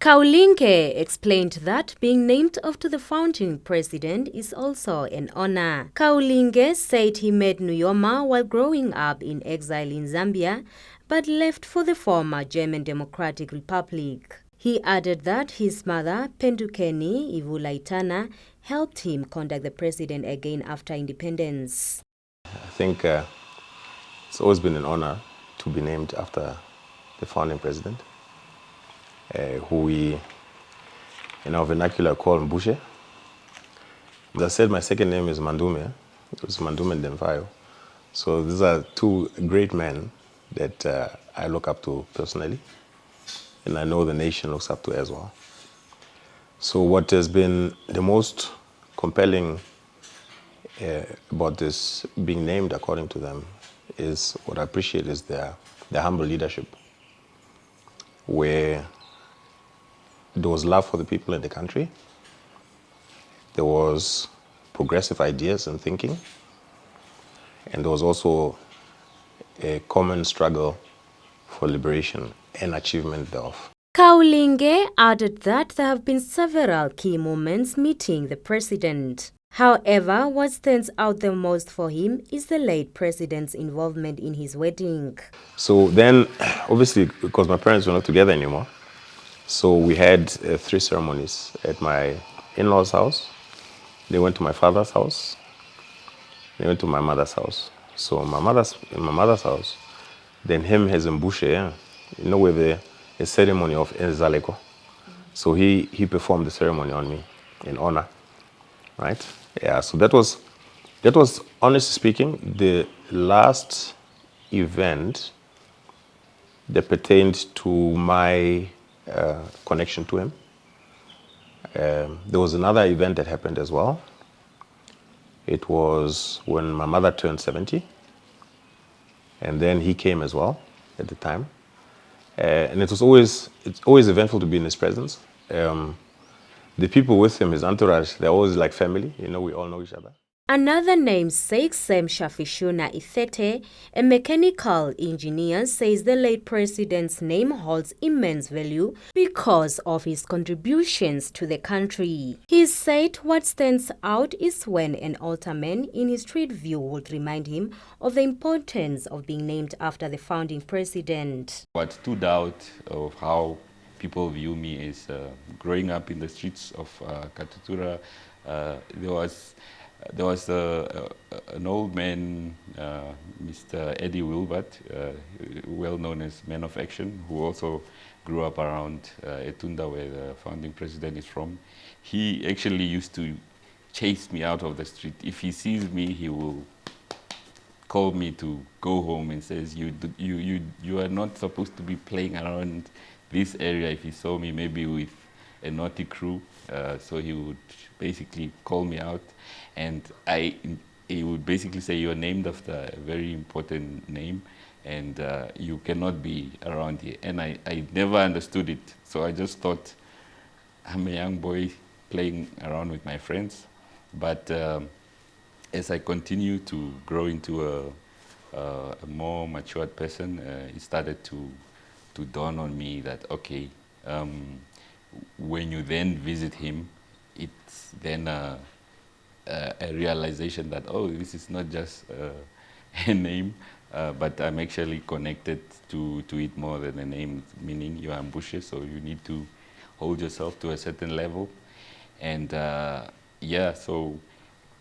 Kaulinge explained that being named after the founding president is also an honor. Kaulinge said he met Nujoma while growing up in exile in Zambia, but left for the former German Democratic Republic. He added that his mother, Pendukeni Ivula-Ithana, helped him contact the president again after independence. I think it's always been an honor to be named after the founding president, who we, in our vernacular, call Mbushe. As I said, my second name is Mandume. It's Mandume Kaulinge. So these are two great men that I look up to personally, and I know the nation looks up to as well. So what has been the most compelling about this being named according to them is, what I appreciate is their humble leadership, where there was love for the people in the country, there was progressive ideas and thinking, and there was also a common struggle for liberation and achievement thereof. Kaulinge added that there have been several key moments meeting the president. However, what stands out the most for him is the late president's involvement in his wedding. So then, obviously, because my parents were not together anymore, so we had 3 ceremonies at my in-laws' house. They went to my father's house. They went to my mother's house. So in my mother's house, then him has Mbushe, you know, with a ceremony of exile. So he performed the ceremony on me in honor, right? Yeah. So that was honestly speaking the last event that pertained to my connection to him. There was another event that happened as well. It was when my mother turned 70, and then he came as well at the time. And it's always eventful to be in his presence. The people with him, his entourage, they're always like family. You know, we all know each other. Another namesake, Sam Shafiishuna Nujoma, a mechanical engineer, says the late president's name holds immense value because of his contributions to the country. He said what stands out is when an alderman in his street view would remind him of the importance of being named after the founding president. What stood out of how people view me is growing up in the streets of Katutura, there was an old man, Mr. Eddie Wilbert, well known as Man of Action, who also grew up around Etunda, where the founding president is from. He actually used to chase me out of the street. If he sees me, he will call me to go home and says, you are not supposed to be playing around this area. If he saw me maybe with a naughty crew, so he would basically call me out, and he would basically say, you're named after a very important name, and you cannot be around here. And I never understood it, so I just thought I'm a young boy playing around with my friends. But as I continue to grow into a more matured person, it started to dawn on me that, okay, when you then visit him, it's then a realization that, oh, this is not just a name, but I'm actually connected to it more than a name, meaning you are Mbushe, so you need to hold yourself to a certain level. And yeah, so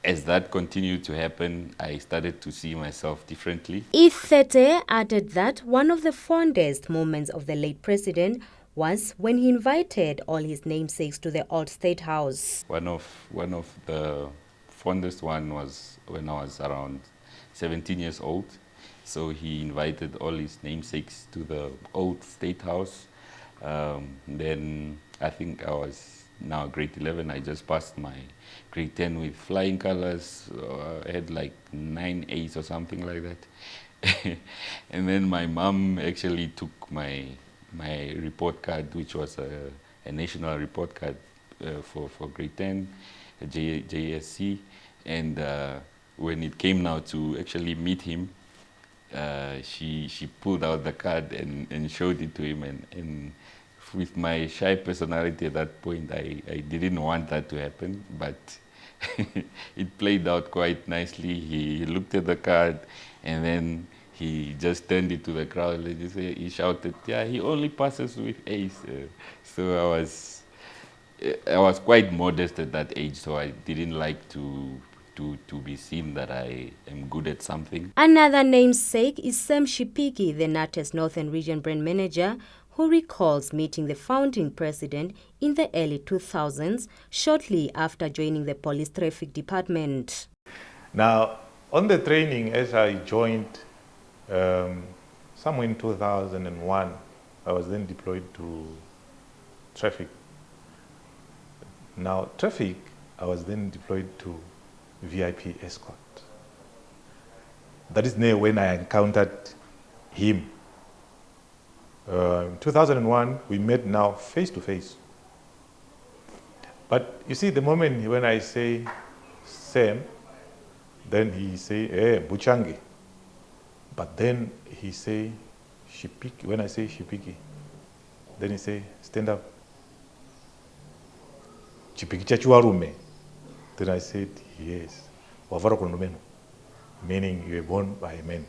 as that continued to happen, I started to see myself differently. Ithete added that one of the fondest moments of the late president was when he invited all his namesakes to the old State House. One of the fondest one was when I was around 17 years old. So he invited all his namesakes to the old State House. Then I think I was now grade 11. I just passed my grade 10 with flying colors. I had like 9 A's or something like that. And then my mom actually took my report card, which was a national report card for grade 10, JSC. And when it came now to actually meet him, she pulled out the card and showed it to him, and with my shy personality at that point, I didn't want that to happen, but it played out quite nicely. He looked at the card and then he just turned it to the crowd and he shouted, "Yeah, he only passes with ace." So I was quite modest at that age, so I didn't like to be seen that I am good at something. Another namesake is Sam Shafiishuna, the NATE's Northern Region brand manager, who recalls meeting the founding president in the early 2000s, shortly after joining the police traffic department. Now, on the training, as I joined somewhere in 2001, I was then deployed to traffic. Now, traffic, I was then deployed to VIP escort. That is near when I encountered him. In 2001, we met now face to face. But you see, the moment when I say Sam, then he say, "Hey, Buchangi." But then he say, Shipiki. When I say Shipiki, then he say, "Stand up." Chipiki chachuarume. Then I said, "Yes." Meaning you were born by a man.